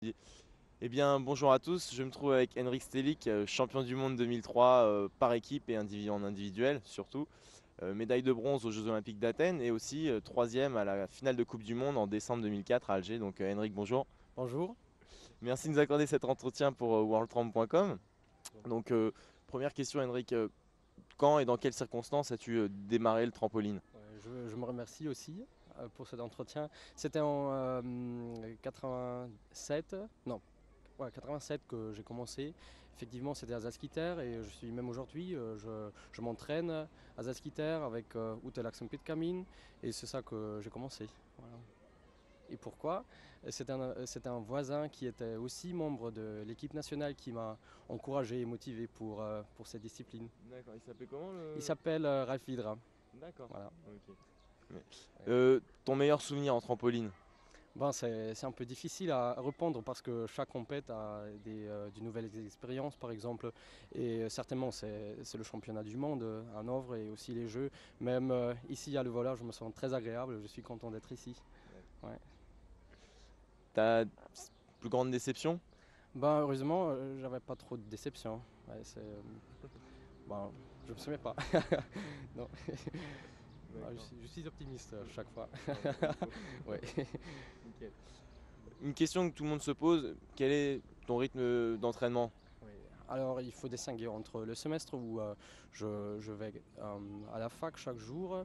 Eh bien, bonjour à tous. Je me trouve avec Henrik Stelik, champion du monde 2003 par équipe et en individuel surtout. Médaille de bronze aux Jeux Olympiques d'Athènes et aussi troisième à la finale de Coupe du Monde en décembre 2004 à Alger. Donc, Henrik, bonjour. Bonjour. Merci de nous accorder cet entretien pour worldtramp.com. Donc, première question, Henrik. Quand et dans quelles circonstances as-tu démarré le trampoline? Ouais, je me remercie aussi pour cet entretien. C'était en 87, non, ouais, 87 que j'ai commencé. Effectivement, c'était à Salzgitter et je suis même aujourd'hui, je m'entraîne à Salzgitter avec Ute Laxenpitkamin et c'est ça que j'ai commencé. Voilà. Et pourquoi? C'est un voisin qui était aussi membre de l'équipe nationale qui m'a encouragé et motivé pour cette discipline. D'accord, il s'appelait comment Il le... s'appelle Ralph Vidra. D'accord. Voilà. Ok. Ton meilleur souvenir en trampoline? Ben, c'est un peu difficile à répondre parce que chaque compète a de nouvelles expériences, par exemple. Et certainement, c'est le championnat du monde à Hanovre et aussi les Jeux. Même ici à Le Voleur, je me sens très agréable. Je suis content d'être ici. Ouais. Ta plus grande déception? Ben, heureusement, j'avais pas trop de déception. Ouais, ben, je me souviens pas. Non. Ah, D'accord. je suis optimiste chaque fois. Il faut. Ouais. Nickel. Une question que tout le monde se pose, quel est ton rythme d'entraînement? Oui. Alors, il faut distinguer entre le semestre où je vais à la fac chaque jour.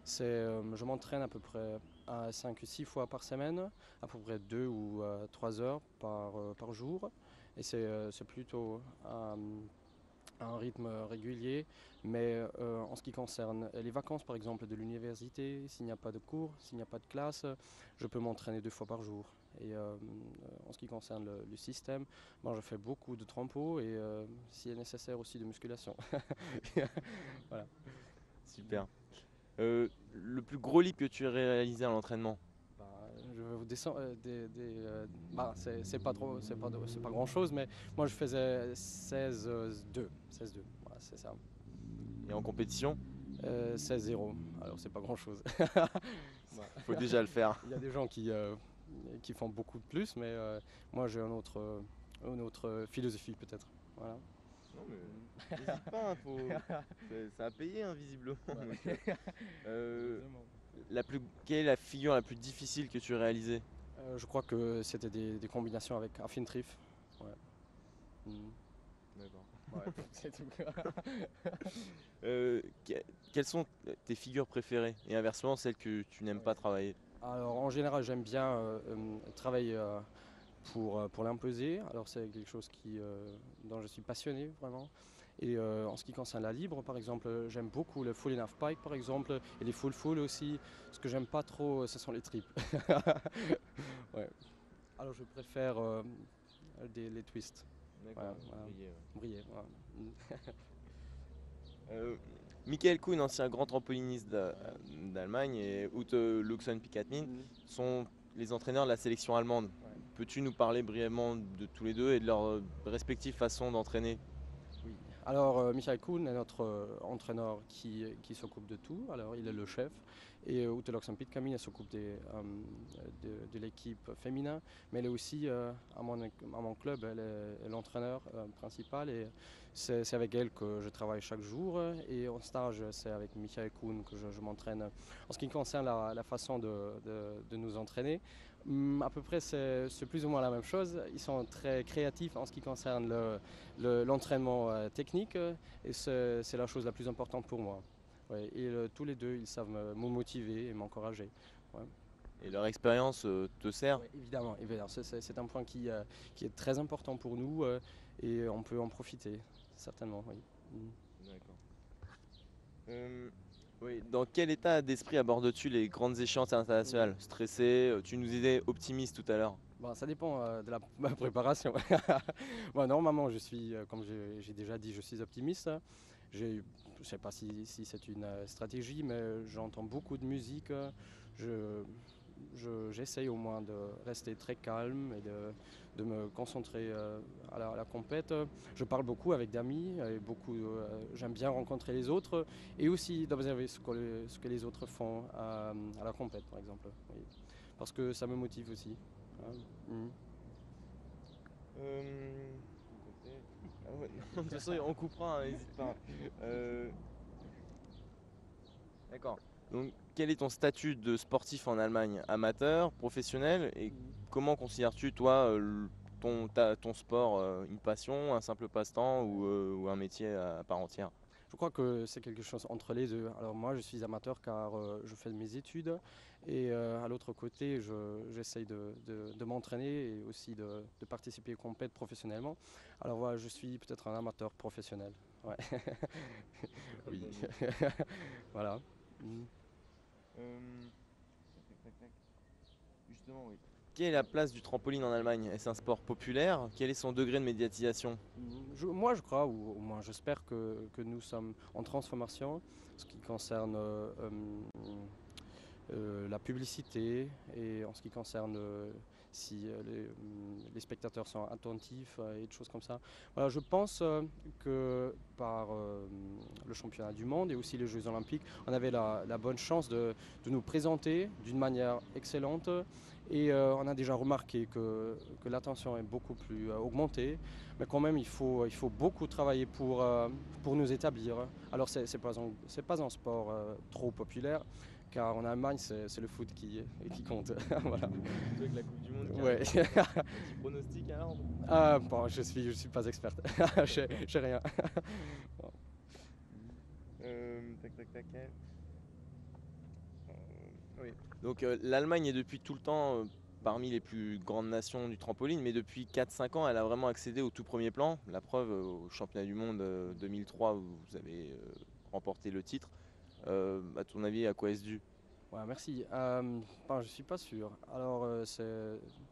Je m'entraîne à peu près à 5 ou 6 fois par semaine, à peu près 2 ou 3 heures par jour. Et c'est plutôt un rythme régulier. Mais en ce qui concerne les vacances, par exemple, de l'université, s'il n'y a pas de cours, s'il n'y a pas de classe, je peux m'entraîner 2 fois par jour. Et en ce qui concerne le système, bon, je fais beaucoup de trampo et s'il est nécessaire aussi de musculation. Voilà. Super. Le plus gros lift que tu as réalisé à l'entraînement? Bah, je vais vous descendre bah, c'est pas trop, c'est pas grand chose, mais moi je faisais 16-2, 16-2, voilà, c'est ça. Et en compétition? 16-0, alors c'est pas grand chose. Voilà. Faut déjà le faire. Il y a des gens qui font beaucoup de plus, mais moi j'ai une autre philosophie peut-être. Voilà. Non mais n'hésite pas, ça a payé hein, visiblement. Donc, Ouais. euh, Heureusement. quelle est la figure la plus difficile que tu as réalisée? Je crois que c'était des combinations avec un Fintriff. Ouais. Mhm. D'accord. Ouais, c'est tout. Euh, que- Quelles sont tes figures préférées? Et inversement, celles que tu n'aimes Ouais. pas travailler? Alors en général, j'aime bien travailler pour l'imposer. Alors c'est quelque chose dont je suis passionné vraiment. Et en ce qui concerne la libre, par exemple, j'aime beaucoup le full enough pike, par exemple, et les full full aussi. Ce que j'aime pas trop, ce sont les tripes. Ouais. Alors je préfère les twists. D'accord, Voilà, voilà. briller, ouais. Briller. Voilà. Euh, Michael Kuhn, ancien grand trampoliniste Ouais. d'Allemagne, et Ute Luxen-Pikatmin Mhm. sont les entraîneurs de la sélection allemande. Ouais. Peux-tu nous parler brièvement de tous les deux et de leur respective façon d'entraîner? Oui. Alors, Michael Kuhn est notre entraîneur qui s'occupe de tout. Alors, il est le chef. Et Ute Loxen-Pitcamin, elle s'occupe de l'équipe féminin. Mais elle est aussi, à mon club, elle est l'entraîneur principal. Et c'est avec elle que je travaille chaque jour. Et en stage, c'est avec Michael Kuhn que je m'entraîne. En ce qui concerne la façon de nous entraîner, à peu près, c'est plus ou moins la même chose. Ils sont très créatifs en ce qui concerne l'entraînement technique et c'est la chose la plus importante pour moi. Ouais, et tous les deux, ils savent me motiver et m'encourager. Ouais. Et leur expérience te sert? Ouais, évidemment, évidemment. C'est un point qui est très important pour nous et on peut en profiter, certainement. Oui. Mm. D'accord. Euh, oui, dans quel état d'esprit abordes-tu les grandes échéances internationales? Oui. Stressé, tu nous disais optimiste tout à l'heure. Bon, ça dépend de ma préparation. Bon, normalement, comme j'ai déjà dit, je suis optimiste. Je ne sais pas si c'est une stratégie, mais j'entends beaucoup de musique. Je, j'essaye au moins de rester très calme et de me concentrer à la compète. Je parle beaucoup avec d'amis et j'aime bien rencontrer les autres et aussi d'observer ce que les autres font à la compète, par exemple. Oui. Parce que ça me motive aussi. Hein. Mhm. Euh, Ah ouais, de toute façon, on coupera, hein, n'hésite pas. Euh, D'accord. Donc, quel est ton statut de sportif en Allemagne? Amateur, professionnel? Et comment considères-tu, toi, ton sport, une passion, un simple passe-temps ou un métier à part entière? Je crois que c'est quelque chose entre les deux. Alors moi, je suis amateur car je fais mes études et à l'autre côté, j'essaye de m'entraîner et aussi de participer aux compètes professionnellement. Alors voilà, je suis peut-être un amateur professionnel. Ouais. Oui. Voilà. Mm. Euh, tac, tac, tac. Justement, oui. Quelle est la place du trampoline en Allemagne? Est-ce un sport populaire? Quel est son degré de médiatisation? Moi, je crois, ou au moins j'espère que nous sommes en transformation, ce qui concerne la publicité et en ce qui concerne si les spectateurs sont attentifs et des choses comme ça. Voilà, je pense que par le championnat du monde et aussi les Jeux olympiques, on avait la bonne chance de nous présenter d'une manière excellente et on a déjà remarqué que l'attention est beaucoup plus augmentée, mais quand même il faut beaucoup travailler pour nous établir. Alors c'est pas un sport trop populaire, car en Allemagne, c'est le foot qui compte. Voilà. Plutôt avec la Coupe du Monde qui Ouais. arrive. Un petit pronostic alors? Ah, bon, je suis pas experte. Je sais rien. Tac, tac, tac. Oui. Donc l'Allemagne est depuis tout le temps parmi les plus grandes nations du trampoline, mais depuis 4-5 ans, elle a vraiment accédé au tout premier plan. La preuve, au championnat du monde 2003, où vous avez remporté le titre. À ton avis, à quoi est-ce dû? Ouais, merci. Ben, je suis pas sûr. Alors,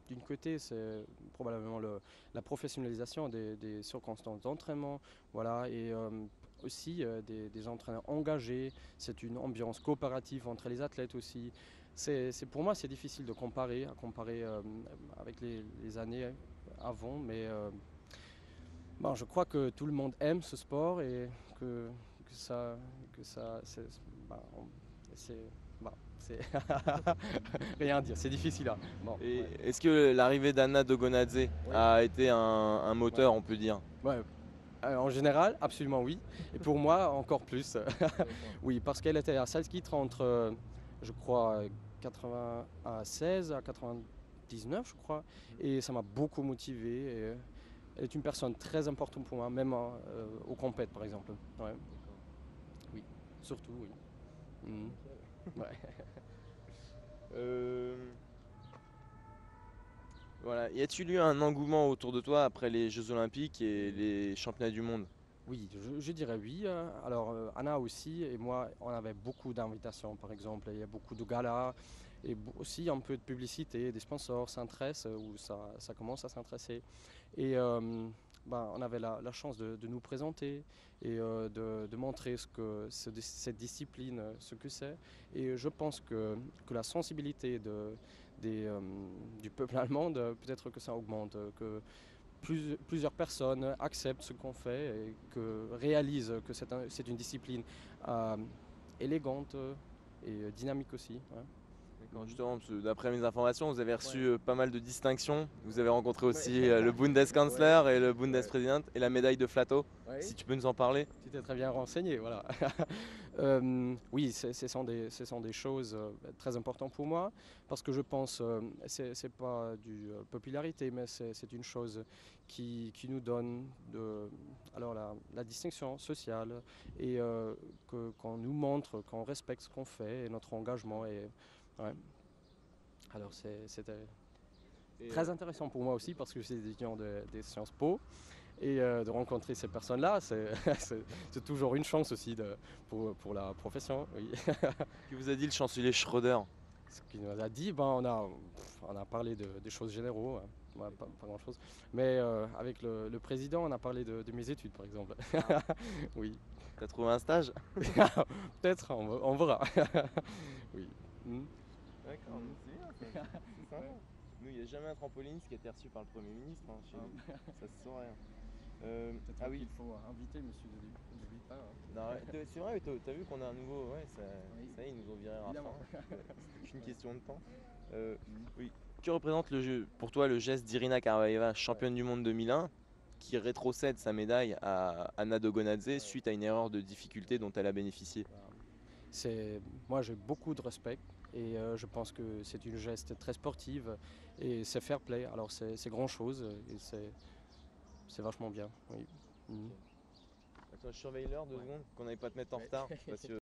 d'une côté, c'est probablement la professionnalisation des circonstances d'entraînement, voilà, et aussi des entraîneurs engagés. C'est une ambiance coopérative entre les athlètes aussi. Pour moi, c'est difficile à comparer avec les années avant, mais bon, je crois que tout le monde aime ce sport et que, que ça, que ça, bah, c'est, bah, c'est rien à dire, c'est difficile. Hein. Bon, Et ouais. est-ce que l'arrivée d'Anna Dogonadze Oui. a été un Ouais. moteur, on peut dire? Ouais. En général, absolument oui. Et pour moi, encore plus. Oui, parce qu'elle était à Salzgitter entre, je crois, 96 à 99, je crois. Et ça m'a beaucoup motivé. Et elle est une personne très importante pour moi, même au compète, par exemple. Ouais. Oui, surtout, oui. Mhm. Ouais. Euh, Voilà. Y a-t-il eu un engouement autour de toi après les Jeux Olympiques et les championnats du monde? Oui, je dirais oui. Alors, Anna aussi et moi, on avait beaucoup d'invitations, par exemple. Il y a beaucoup de galas et aussi un peu de publicité. Des sponsors s'intéressent ou ça commence à s'intéresser. Et ben, on avait la chance de nous présenter et de montrer cette discipline, ce que c'est. Et je pense que la sensibilité du peuple allemand, peut-être que ça augmente, que plusieurs personnes acceptent ce qu'on fait et que réalisent que c'est une discipline euh, élégante et dynamique aussi. Ouais. D'accord, justement, parce que d'après mes informations, vous avez reçu Ouais. pas mal de distinctions. Vous avez rencontré Ouais. aussi le Bundeskanzler et le Ouais. Bundespräsident et la médaille de Flato. Ouais. Si tu peux nous en parler. Tu t'es très bien renseigné, voilà. Oui, ce sont des choses très importantes pour moi parce que je pense c'est pas du popularité, mais c'est une chose qui nous donne alors la distinction sociale et qu'on nous montre qu'on respecte ce qu'on fait et notre engagement. Et, ouais. Alors c'était Et, très intéressant pour moi aussi parce que je suis étudiant des Sciences Po. Et de rencontrer ces personnes-là, c'est toujours une chance aussi pour la profession. Oui. que vous a dit le chancelier Schröder? Ce qu'il nous a dit, ben, on a parlé des choses généraux, hein. Ouais, pas grand-chose. Mais avec le président, on a parlé de mes études, par exemple. Ah. Oui. T'as trouvé un stage? Peut-être, on verra. Oui. Mm. D'accord, c'est bien ça. C'est sympa. Nous, il n'y a jamais un trampoline qui a été reçu par le Premier ministre chez nous. Ça se saurait. Ah oui, Il faut inviter monsieur de Villepin. non, ouais, c'est vrai, t'as vu qu'on a un nouveau. Ouais, Oui. ça y est, ils nous ont viré à la Évidemment. fin. C'est une question de temps. Oui. Que représente pour toi le geste d'Irina Karavaeva, championne du monde 2001, qui rétrocède sa médaille à Anna Dogonadze suite à une erreur de difficulté dont elle a bénéficié? Moi j'ai beaucoup de respect et je pense que c'est une geste très sportive et c'est fair play. Alors c'est grand chose et c'est vachement bien. Oui. Mhm. Attends, je surveille l'heure 2 secondes, qu'on n'aille pas te mettre en retard. Parce que